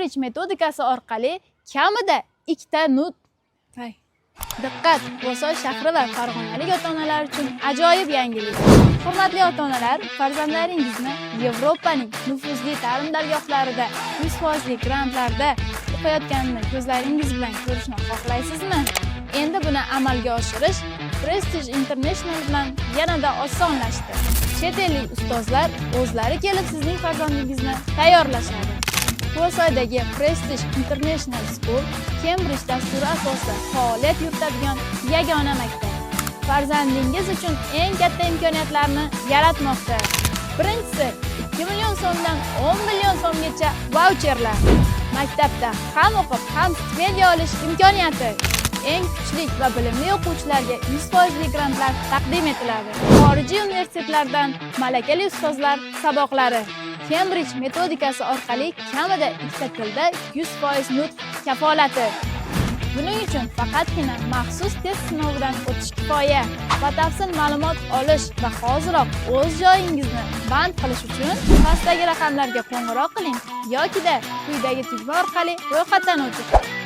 Cambridge metodikasi orqali kamida 2 ta nutq. Diqqat! Bo'ston shahri va Farg'onalik ota-onalar uchun ajoyib yangilik. Hurmatli ota-onalar, farzandlaringizni Yevropaning nufuzli ta'lim dargohlarida 100% grantlarda o'qiyotganini ko'zlaringiz bilan ko'rishni xohlaysizmi? Endi buni amalga oshirish Prestige International bilan yanada osonlashdi. Chet ellik ustozlar o'zlari kelib sizning farzandingizni tayyorlashadi. Bo'stondagi Prestige International School Cambridge dasturi asosida faoliyat yuritadigan yagona maktab. Farzandingiz uchun eng katta imkoniyatlarni yaratmoqda. Birinchisi 2 million so'mdan 10 million so'mgacha vaucherlar. Maktabda ham o'qib, ham stipendiya olish imkoniyati. Eng kuchli va bilimli o'quvchilarga 100% grantlar taqdim etiladi. Xorijiy universitetlardan malakali ustozlar saboqlari. Cambridge metodikasi orqali kamida 2 ta tilda 100% nutq kafolati. Buning uchun faqatgina maxsus test sinovidan o'tish kifoya. Batafsil ma'lumot olish va hoziroq o'z joyingizni band qilish uchun pastdagi raqamlarga qo'ng'iroq qiling yoki quyidagi tugma orqali ro'yxatdan o'ting.